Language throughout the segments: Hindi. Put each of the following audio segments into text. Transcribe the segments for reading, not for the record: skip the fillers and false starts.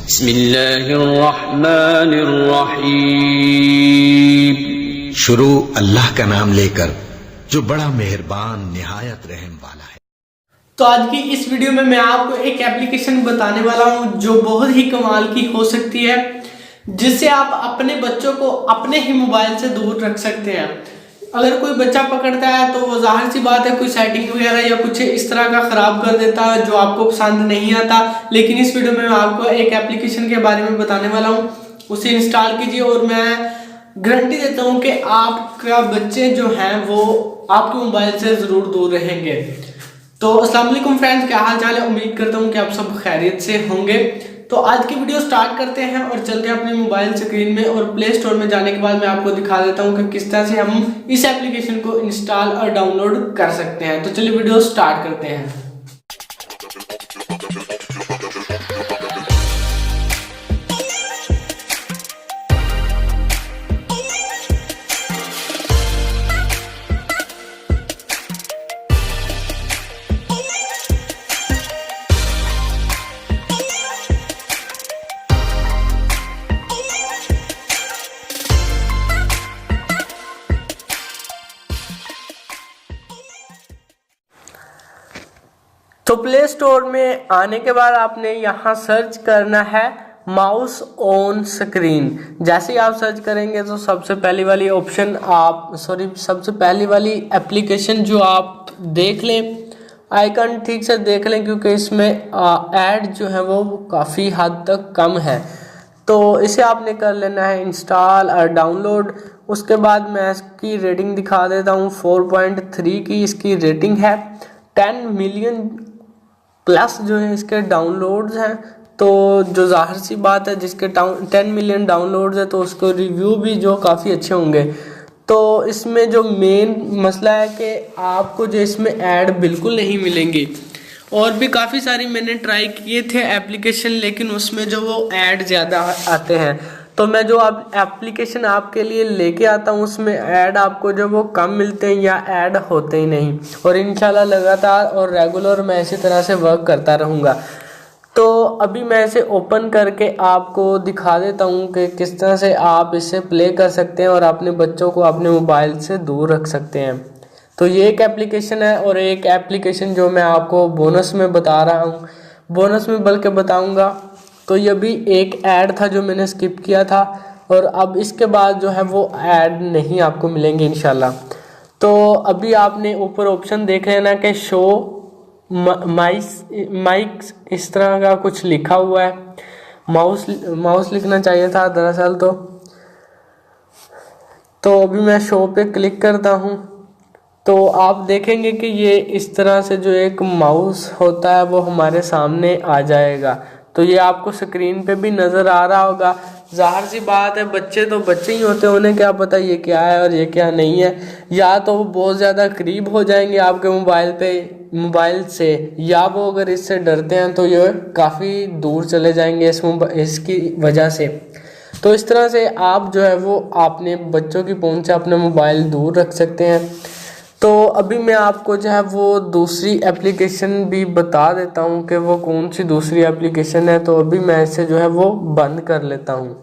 बिस्मिल्लाहिर्रहमानिर्रहीम। शुरू अल्लाह का नाम लेकर जो बड़ा मेहरबान निहायत रहम वाला है। तो आज की इस वीडियो में मैं आपको एक एप्लीकेशन बताने वाला हूं जो बहुत ही कमाल की हो सकती है, जिससे आप अपने बच्चों को अपने ही मोबाइल से दूर रख सकते हैं। अगर कोई बच्चा पकड़ता है तो वो जाहिर सी बात है कोई सेटिंग वगैरह या कुछ इस तरह का ख़राब कर देता है जो आपको पसंद नहीं आता। लेकिन इस वीडियो में मैं आपको एक एप्लीकेशन के बारे में बताने वाला हूँ, उसे इंस्टॉल कीजिए और मैं गारंटी देता हूँ कि आपका बच्चे जो हैं वो आपके मोबाइल से ज़रूर दूर रहेंगे। तो अस्सलाम वालेकुम फ्रेंड्स, क्या हाल चाल है? उम्मीद करता हूँ कि आप सब खैरियत से होंगे। तो आज की वीडियो स्टार्ट करते हैं और चलते हैं अपने मोबाइल स्क्रीन में और प्ले स्टोर में जाने के बाद मैं आपको दिखा देता हूँ कि किस तरह से हम इस एप्लीकेशन को इंस्टॉल और डाउनलोड कर सकते हैं। तो चलिए वीडियो स्टार्ट करते हैं। तो प्ले स्टोर में आने के बाद आपने यहाँ सर्च करना है माउस ऑन स्क्रीन। जैसे ही आप सर्च करेंगे तो सबसे पहली वाली एप्लीकेशन जो आप देख लें, आइकन ठीक से देख लें क्योंकि इसमें ऐड जो है वो काफ़ी हद तक कम है। तो इसे आपने कर लेना है इंस्टॉल और डाउनलोड। उसके बाद मैं इसकी रेटिंग दिखा देता हूँ। 4.3 की इसकी रेटिंग है। 10 मिलियन प्लस जो है इसके डाउनलोड्स हैं। तो जो जाहिर सी बात है जिसके 10 मिलियन डाउनलोड्स है तो उसको रिव्यू भी जो काफ़ी अच्छे होंगे। तो इसमें जो मेन मसला है कि आपको जो इसमें ऐड बिल्कुल नहीं मिलेंगी। और भी काफ़ी सारी मैंने ट्राई किए थे एप्लीकेशन, लेकिन उसमें जो वो ऐड ज़्यादा आते हैं। तो मैं जो अब एप्लीकेशन आपके लिए लेके आता हूँ उसमें ऐड आपको जो वो कम मिलते हैं या ऐड होते ही नहीं। और इंशाल्लाह लगातार और रेगुलर मैं इसी तरह से वर्क करता रहूँगा। तो अभी मैं इसे ओपन करके आपको दिखा देता हूँ कि किस तरह से आप इसे प्ले कर सकते हैं और अपने बच्चों को अपने मोबाइल से दूर रख सकते हैं। तो ये एक एप्लीकेशन है और एक एप्लीकेशन जो मैं आपको बोनस में बता रहा हूँ, बोनस में बल्कि बताऊँगा। तो ये भी एक ऐड था जो मैंने स्किप किया था और अब इसके बाद जो है वो ऐड नहीं आपको मिलेंगे इंशाल्लाह। तो अभी आपने ऊपर ऑप्शन देख लेना कि शो माइक्स इस तरह का कुछ लिखा हुआ है। माउस लिखना चाहिए था दरअसल। तो अभी मैं शो पे क्लिक करता हूँ तो आप देखेंगे कि ये इस तरह से जो एक माउस होता है वो हमारे सामने आ जाएगा। तो ये आपको स्क्रीन पे भी नज़र आ रहा होगा। जाहिर सी बात है बच्चे तो बच्चे ही होते हैं, उन्हें क्या पता ये क्या है और ये क्या नहीं है। या तो वो बहुत ज़्यादा करीब हो जाएंगे आपके मोबाइल से, या वो अगर इससे डरते हैं तो ये काफ़ी दूर चले जाएंगे इसकी वजह से। तो इस तरह से आप जो है वो अपने बच्चों की पहुंच से अपना मोबाइल दूर रख सकते हैं। तो अभी मैं आपको जो है वो दूसरी एप्लीकेशन भी बता देता हूँ कि वो कौन सी दूसरी एप्लीकेशन है। तो अभी मैं इसे जो है वो बंद कर लेता हूँ।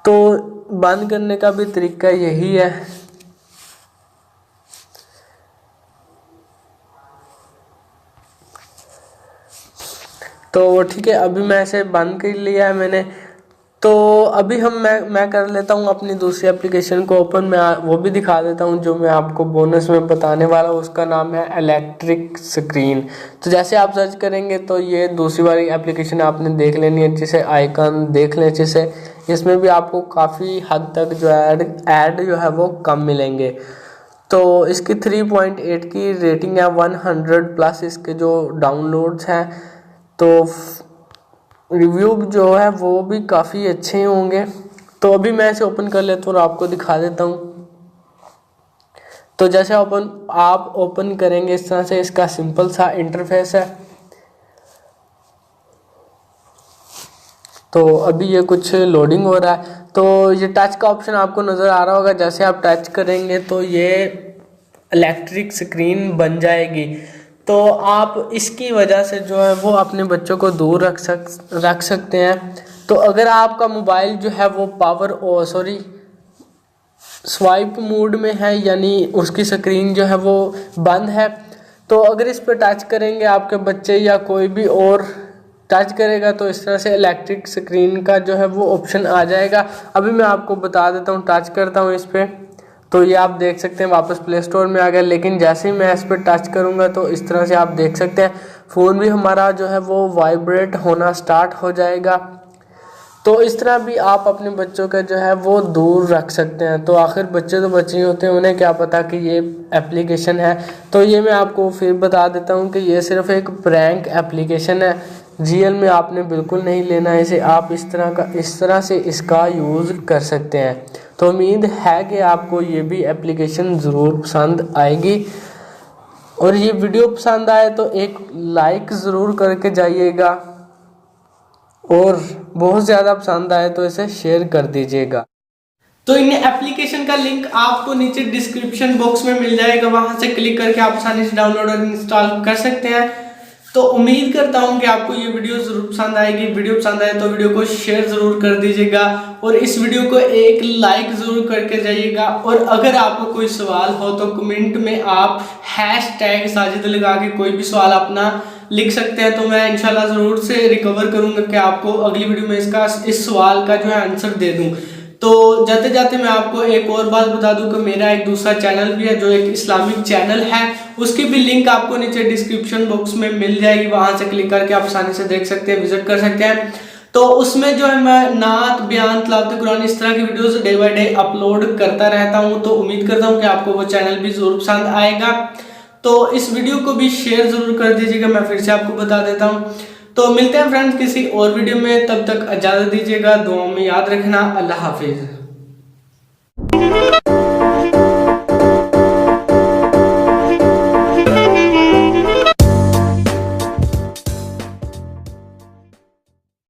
तो बंद करने का भी तरीका यही है। तो ठीक है, अभी मैं इसे बंद कर लिया है मैंने। तो अभी मैं कर लेता हूँ अपनी दूसरी एप्लीकेशन को ओपन। मैं वो भी दिखा देता हूँ जो मैं आपको बोनस में बताने वाला हूँ। उसका नाम है इलेक्ट्रिक स्क्रीन। तो जैसे आप सर्च करेंगे तो ये दूसरी वाली एप्लीकेशन आपने देख लेनी है, जिसे आइकन देख लें जिसे। इसमें भी आपको काफ़ी हद तक जो ऐड जो है वो कम मिलेंगे। तो इसकी 3.8 की रेटिंग है। 100 प्लस इसके जो डाउनलोड्स हैं। तो रिव्यू जो है वो भी काफ़ी अच्छे होंगे। तो अभी मैं इसे ओपन कर लेता हूँ और आपको दिखा देता हूँ। तो जैसे आप ओपन करेंगे इस तरह से इसका सिंपल सा इंटरफेस है। तो अभी ये कुछ लोडिंग हो रहा है। तो ये टच का ऑप्शन आपको नज़र आ रहा होगा। जैसे आप टच करेंगे तो ये इलेक्ट्रिक स्क्रीन बन जाएगी। तो आप इसकी वजह से जो है वो अपने बच्चों को दूर रख सकते हैं। तो अगर आपका मोबाइल जो है वो स्वाइप मोड में है, यानी उसकी स्क्रीन जो है वो बंद है, तो अगर इस पर टच करेंगे आपके बच्चे या कोई भी और टच करेगा तो इस तरह से इलेक्ट्रिक स्क्रीन का जो है वो ऑप्शन आ जाएगा। अभी मैं आपको बता देता हूँ, टच करता हूँ इस पर, तो ये आप देख सकते हैं वापस प्ले स्टोर में आ गया। लेकिन जैसे ही मैं इस पर टच करूँगा तो इस तरह से आप देख सकते हैं फ़ोन भी हमारा जो है वो वाइब्रेट होना स्टार्ट हो जाएगा। तो इस तरह भी आप अपने बच्चों का जो है वो दूर रख सकते हैं। तो आखिर बच्चे तो बच्चे ही होते हैं, उन्हें क्या पता कि ये एप्लीकेशन है। तो ये मैं आपको फिर बता देता हूँ कि ये सिर्फ एक प्रैंक एप्लीकेशन है, रियल में आपने बिल्कुल नहीं लेना है इसे। आप इस तरह से इसका यूज़ कर सकते हैं। तो उम्मीद है कि आपको ये भी एप्लीकेशन ज़रूर पसंद आएगी, और ये वीडियो पसंद आए तो एक लाइक ज़रूर करके जाइएगा, और बहुत ज़्यादा पसंद आए तो इसे शेयर कर दीजिएगा। तो इन एप्लीकेशन का लिंक आपको नीचे डिस्क्रिप्शन बॉक्स में मिल जाएगा, वहां से क्लिक करके आप आसानी से डाउनलोड और इंस्टॉल कर सकते हैं। तो उम्मीद करता हूं कि आपको ये वीडियो जरूर पसंद आएगी। वीडियो पसंद आए तो वीडियो को शेयर जरूर कर दीजिएगा, और इस वीडियो को एक लाइक जरूर करके जाइएगा। और अगर आपको कोई सवाल हो तो कमेंट में आप #साजिद लगा के कोई भी सवाल अपना लिख सकते हैं, तो मैं इंशाल्लाह ज़रूर से रिकवर करूंगा कि आपको अगली वीडियो में इस सवाल का जो है आंसर दे दूं। तो जाते जाते मैं आपको एक और बात बता दूं कि मेरा एक दूसरा चैनल भी है जो एक इस्लामिक चैनल है, उसकी भी लिंक आपको नीचे डिस्क्रिप्शन बॉक्स में मिल जाएगी, वहां से क्लिक करके आप आसानी से देख सकते हैं, विजिट कर सकते हैं। तो उसमें जो है मैं नात, बयान, तिलावत कुरान इस तरह की videos day by day upload करता रहता हूं। तो उम्मीद करता हूं कि आपको वो चैनल भी जरूर पसंद आएगा। तो इस वीडियो को भी शेयर जरूर कर दीजिएगा, मैं फिर से आपको बता देता हूँ। तो मिलते हैं फ्रेंड्स किसी और वीडियो में, तब तक इजाजत दीजिएगा, दुआ में याद रखना। अल्लाह हाफिज।